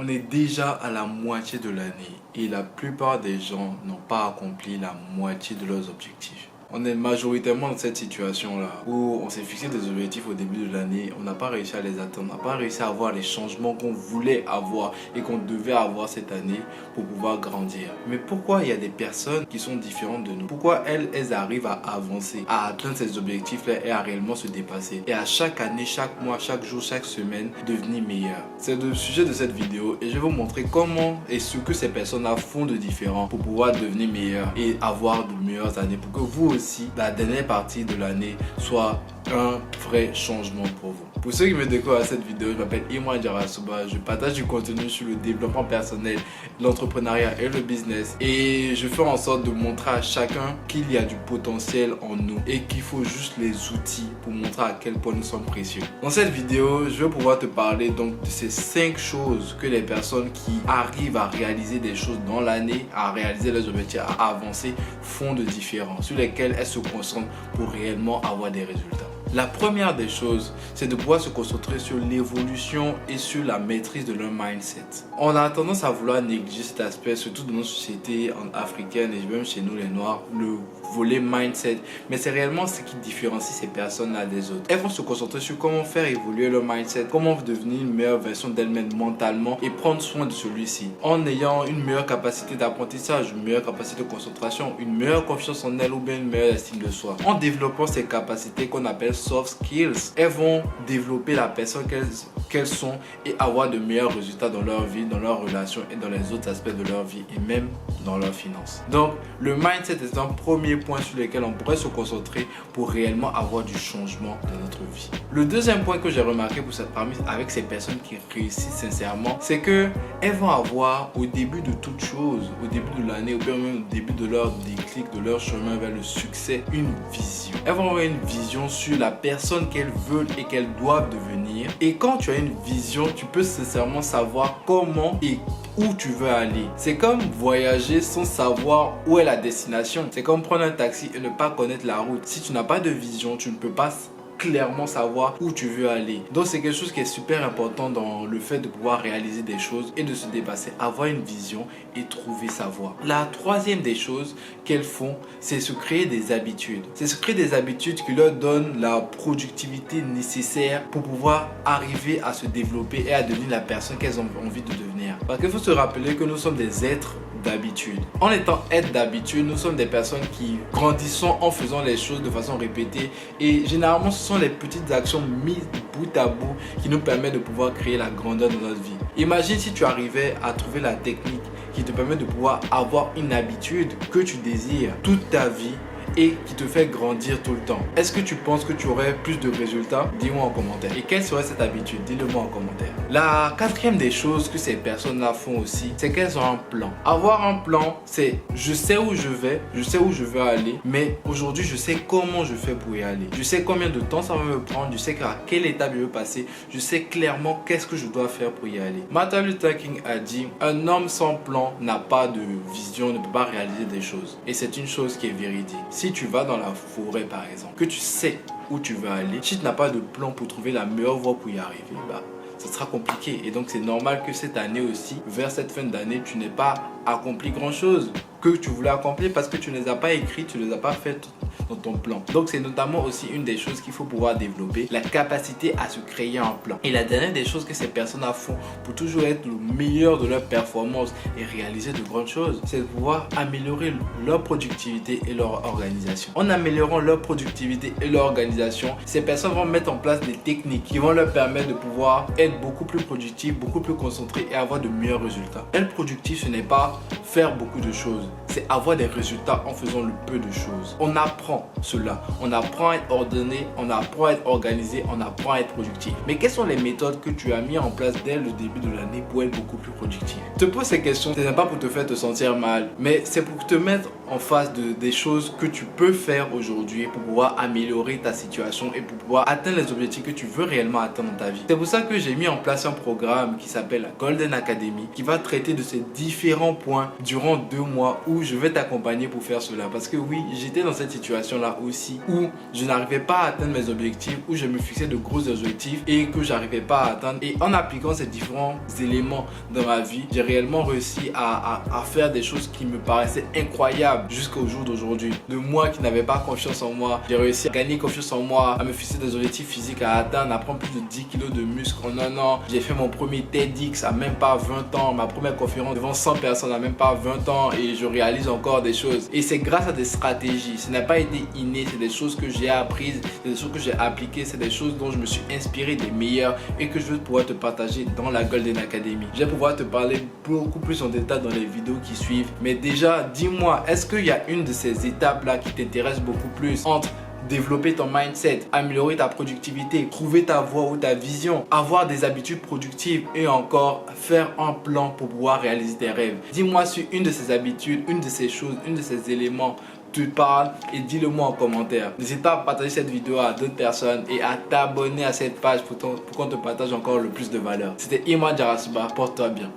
On est déjà à la moitié de l'année et la plupart des gens n'ont pas accompli la moitié de leurs objectifs. On est majoritairement dans cette situation-là où on s'est fixé des objectifs au début de l'année, on n'a pas réussi à les atteindre, on n'a pas réussi à avoir les changements qu'on voulait avoir et qu'on devait avoir cette année pour pouvoir grandir. Mais pourquoi il y a des personnes qui sont différentes de nous? Pourquoi elles arrivent à avancer, à atteindre ces objectifs-là et à réellement se dépasser? Et à chaque année, chaque mois, chaque jour, chaque semaine, devenir meilleur. C'est le sujet de cette vidéo et je vais vous montrer comment et ce que ces personnes-là font de différent pour pouvoir devenir meilleur et avoir de meilleures années pour que vous aussi, la dernière partie de l'année soit un vrai changement pour vous. Pour ceux qui me découvrent à cette vidéo, je m'appelle Imran Jarasuba, je partage du contenu sur le développement personnel, l'entrepreneuriat et le business et je fais en sorte de montrer à chacun qu'il y a du potentiel en nous et qu'il faut juste les outils pour montrer à quel point nous sommes précieux. Dans cette vidéo, je vais pouvoir te parler donc de ces 5 choses que les personnes qui arrivent à réaliser des choses dans l'année, à réaliser leurs objectifs, à avancer, font de différents, sur lesquelles elles se concentrent pour réellement avoir des résultats. La première des choses, c'est de pouvoir se concentrer sur l'évolution et sur la maîtrise de leur mindset. On a tendance à vouloir négliger cet aspect, surtout dans nos sociétés africaines et même chez nous les Noirs, le volet mindset. Mais c'est réellement ce qui différencie ces personnes-là des autres. Elles vont se concentrer sur comment faire évoluer leur mindset, comment devenir une meilleure version d'elles-mêmes mentalement et prendre soin de celui-ci. En ayant une meilleure capacité d'apprentissage, une meilleure capacité de concentration, une meilleure confiance en elles ou bien une meilleure estime de soi. En développant ces capacités qu'on appelle soft skills, elles vont développer la personne qu'elles sont et avoir de meilleurs résultats dans leur vie, dans leurs relations et dans les autres aspects de leur vie et même dans leurs finances. Donc, le mindset est un premier point sur lequel on pourrait se concentrer pour réellement avoir du changement dans notre vie. Le deuxième point que j'ai remarqué avec ces personnes qui réussissent sincèrement, c'est que elles vont avoir au début de toute chose, au début de l'année ou bien même au début de leur déclic, de leur chemin vers le succès, une vision. Elles vont avoir une vision sur la personne qu'elles veulent et qu'elles doivent devenir. Et quand tu as une vision, tu peux sincèrement savoir comment et où tu veux aller. C'est comme voyager sans savoir où est la destination. C'est comme prendre un taxi et ne pas connaître la route. Si tu n'as pas de vision, tu ne peux pas clairement savoir où tu veux aller. Donc c'est quelque chose qui est super important dans le fait de pouvoir réaliser des choses et de se dépasser, avoir une vision et trouver sa voie. La troisième des choses qu'elles font, c'est se créer des habitudes. C'est se créer des habitudes qui leur donnent la productivité nécessaire pour pouvoir arriver à se développer et à devenir la personne qu'elles ont envie de devenir. Parce qu'il faut se rappeler que nous sommes des êtres d'habitude. En étant être d'habitude, nous sommes des personnes qui grandissons en faisant les choses de façon répétée et généralement ce sont les petites actions mises bout à bout qui nous permettent de pouvoir créer la grandeur de notre vie. Imagine si tu arrivais à trouver la technique qui te permet de pouvoir avoir une habitude que tu désires toute ta vie et qui te fait grandir tout le temps. Est-ce que tu penses que tu aurais plus de résultats? Dis-moi en commentaire. Et quelle serait cette habitude? Dis-le-moi en commentaire. La quatrième des choses que ces personnes-là font aussi, c'est qu'elles ont un plan. Avoir un plan, c'est je sais où je vais, je sais où je veux aller, mais aujourd'hui, je sais comment je fais pour y aller. Je sais combien de temps ça va me prendre, je sais à quelle étape je veux passer, je sais clairement qu'est-ce que je dois faire pour y aller. Martin Luther King a dit, un homme sans plan n'a pas de vision, ne peut pas réaliser des choses. Et c'est une chose qui est véridique. Si tu vas dans la forêt par exemple, que tu sais où tu veux aller, si tu n'as pas de plan pour trouver la meilleure voie pour y arriver, ça sera compliqué. Et donc c'est normal que cette année aussi, vers cette fin d'année, tu n'aies pas accompli grand chose que tu voulais accomplir parce que tu ne les as pas écrits, tu ne les as pas fait dans ton plan. Donc c'est notamment aussi une des choses qu'il faut pouvoir développer, la capacité à se créer un plan. Et la dernière des choses que ces personnes font pour toujours être le meilleur de leur performance et réaliser de grandes choses, c'est de pouvoir améliorer leur productivité et leur organisation. En améliorant leur productivité et leur organisation, ces personnes vont mettre en place des techniques qui vont leur permettre de pouvoir être beaucoup plus productifs, beaucoup plus concentrés et avoir de meilleurs résultats. Être productif, ce n'est pas faire beaucoup de choses, c'est avoir des résultats en faisant le peu de choses. On apprend cela, on apprend à être ordonné, on apprend à être organisé, on apprend à être productif. Mais quelles sont les méthodes que tu as mis en place dès le début de l'année pour être beaucoup plus productif? Je te pose ces questions, ce n'est pas pour te faire te sentir mal, mais c'est pour te mettre en face des choses que tu peux faire aujourd'hui pour pouvoir améliorer ta situation et pour pouvoir atteindre les objectifs que tu veux réellement atteindre dans ta vie. C'est pour ça que j'ai mis en place un programme qui s'appelle la Golden Academy, qui va traiter de ces différents points durant 2 mois où je vais t'accompagner pour faire cela. Parce que oui, j'étais dans cette situation-là aussi où je n'arrivais pas à atteindre mes objectifs, où je me fixais de gros objectifs et que j'arrivais pas à atteindre. Et en appliquant ces différents éléments dans ma vie, j'ai réellement réussi à faire des choses qui me paraissaient incroyables jusqu'au jour d'aujourd'hui. De moi qui n'avais pas confiance en moi, j'ai réussi à gagner confiance en moi, à me fixer des objectifs physiques à atteindre, à prendre plus de 10 kilos de muscles en un an. J'ai fait mon premier TEDx à même pas 20 ans, ma première conférence devant 100 personnes à même pas 20 ans et je réalise encore des choses. Et c'est grâce à des stratégies. Ce n'a pas été inné, c'est des choses que j'ai apprises, c'est des choses que j'ai appliquées, c'est des choses dont je me suis inspiré des meilleurs et que je veux pouvoir te partager dans la Golden Academy. Je vais pouvoir te parler beaucoup plus en détail dans les vidéos qui suivent. Mais déjà, dis-moi, est-ce qu'il y a une de ces étapes-là qui t'intéresse beaucoup plus entre développer ton mindset, améliorer ta productivité, trouver ta voie ou ta vision, avoir des habitudes productives et encore faire un plan pour pouvoir réaliser tes rêves? Dis-moi si une de ces habitudes, une de ces choses, une de ces éléments te parle et dis-le moi en commentaire. N'hésite pas à partager cette vidéo à d'autres personnes et à t'abonner à cette page pour qu'on te partage encore le plus de valeur. C'était Imad Jarasuba, porte-toi bien.